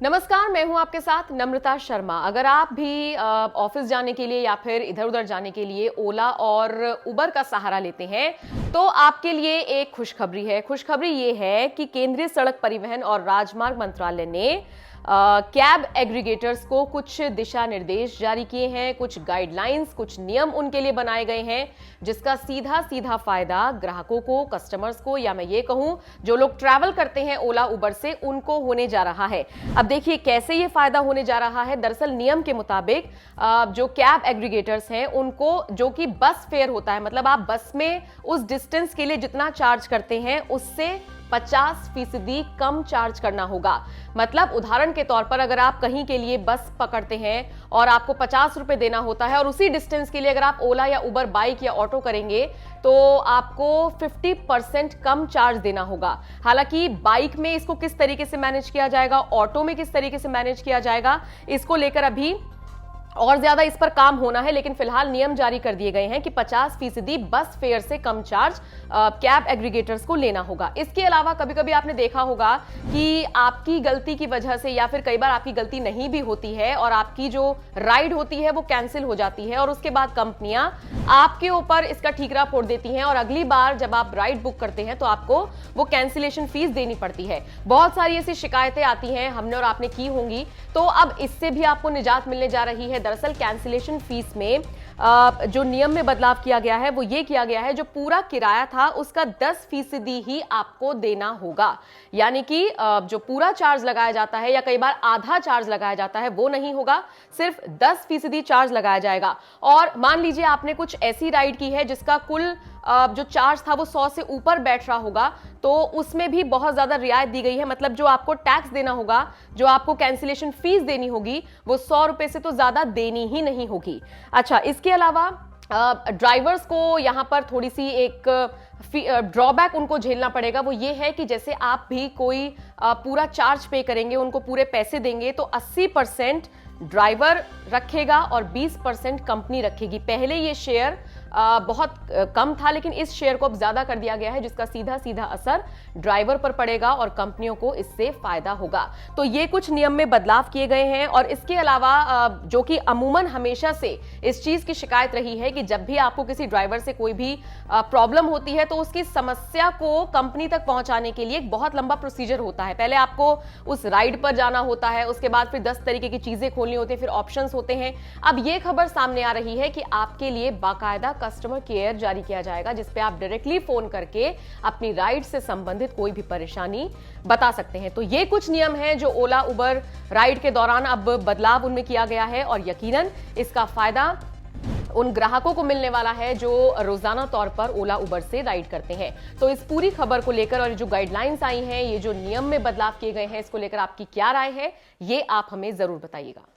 नमस्कार, मैं हूं आपके साथ नम्रता शर्मा। अगर आप भी ऑफिस जाने के लिए या फिर इधर उधर जाने के लिए ओला और उबर का सहारा लेते हैं तो आपके लिए एक खुशखबरी है। खुशखबरी ये है कि केंद्रीय सड़क परिवहन और राजमार्ग मंत्रालय ने कैब एग्रीगेटर्स को कुछ दिशा निर्देश जारी किए हैं, कुछ गाइडलाइंस, कुछ नियम उनके लिए बनाए गए हैं, जिसका सीधा सीधा फायदा ग्राहकों को, कस्टमर्स को, या मैं ये कहूं जो लोग ट्रैवल करते हैं ओला उबर से, उनको होने जा रहा है। अब देखिए कैसे ये फायदा होने जा रहा है। दरअसल नियम के मुताबिक जो कैब एग्रीगेटर्स हैं उनको, जो कि बस फेयर होता है, मतलब आप बस में उस डिस्टेंस के लिए जितना चार्ज करते हैं उससे 50% कम चार्ज करना होगा। मतलब उदाहरण के तौर पर अगर आप कहीं के लिए बस पकड़ते हैं और आपको 50 रुपए देना होता है और उसी डिस्टेंस के लिए अगर आप ओला या उबर बाइक या ऑटो करेंगे तो आपको 50% कम चार्ज देना होगा। हालांकि बाइक में इसको किस तरीके से मैनेज किया जाएगा, ऑटो में किस तरीके से मैनेज किया जाएगा, इसको लेकर अभी और ज्यादा इस पर काम होना है, लेकिन फिलहाल नियम जारी कर दिए गए हैं कि 50% बस फेयर से कम चार्ज कैब एग्रीगेटर्स को लेना होगा। इसके अलावा कभी कभी आपने देखा होगा कि आपकी गलती की वजह से, या फिर कई बार आपकी गलती नहीं भी होती है और आपकी जो राइड होती है वो कैंसिल हो जाती है और उसके बाद कंपनियां आपके ऊपर इसका ठीकरा फोड़ देती हैं और अगली बार जब आप राइड बुक करते हैं तो आपको वो कैंसिलेशन फीस देनी पड़ती है। बहुत सारी ऐसी शिकायतें आती हैं, हमने और आपने की होंगी, तो अब इससे भी आपको निजात मिलने जा रही है। दरअसल कैंसिलेशन फीस में जो नियम में बदलाव किया गया है वो ये किया गया है, जो पूरा किराया था उसका 10% ही आपको देना होगा। यानी कि जो पूरा चार्ज लगाया जाता है या कई बार आधा चार्ज लगाया जाता है वो नहीं होगा, सिर्फ 10% चार्ज लगाया जाएगा। और मान लीजिए आपने कुछ ऐसी राइड की है जिसका कुल जो चार्ज था वो 100 से ऊपर बैठ रहा होगा, तो उसमें भी बहुत ज्यादा रियायत दी गई है। मतलब जो आपको टैक्स देना होगा, जो आपको कैंसिलेशन फीस देनी होगी, वो 100 रुपए से तो ज्यादा देनी ही नहीं होगी। अच्छा, इसके अलावा ड्राइवर्स को यहाँ पर थोड़ी सी एक ड्रॉबैक उनको झेलना पड़ेगा। वो ये है कि जैसे आप भी कोई पूरा चार्ज पे करेंगे, उनको पूरे पैसे देंगे, तो 80% ड्राइवर रखेगा और 20% कंपनी रखेगी। पहले ये शेयर बहुत कम था, लेकिन इस शेयर को अब ज्यादा कर दिया गया है, जिसका सीधा सीधा असर ड्राइवर पर पड़ेगा और कंपनियों को इससे फायदा होगा। तो ये कुछ नियम में बदलाव किए गए हैं। और इसके अलावा जो कि अमूमन हमेशा से इस चीज की शिकायत रही है कि जब भी आपको किसी ड्राइवर से कोई भी प्रॉब्लम होती है तो उसकी समस्या को कंपनी तक पहुंचाने के लिए एक बहुत लंबा प्रोसीजर होता है। पहले आपको उस राइड पर जाना होता है, उसके बाद फिर 10 तरीके की चीजें खोलनी होती है, फिर ऑप्शंस होते हैं। अब ये खबर सामने आ रही है कि आपके लिए बाकायदा कस्टमर केयर जारी किया जाएगा, जिस पे आप डायरेक्टली फोन करके अपनी राइड से संबंधित कोई भी परेशानी बता सकते हैं। तो ये कुछ नियम हैं जो ओला उबर राइड के दौरान अब बदलाव उनमें किया गया है और यकीनन इसका फायदा उन ग्राहकों को मिलने वाला है जो रोजाना तौर पर ओला उबर से राइड करते हैं। तो इस पूरी खबर को लेकर और जो गाइडलाइंस आई हैं, ये जो नियम में बदलाव किए गए हैं, इसको लेकर आपकी क्या राय है, ये आप हमें जरूर बताइएगा।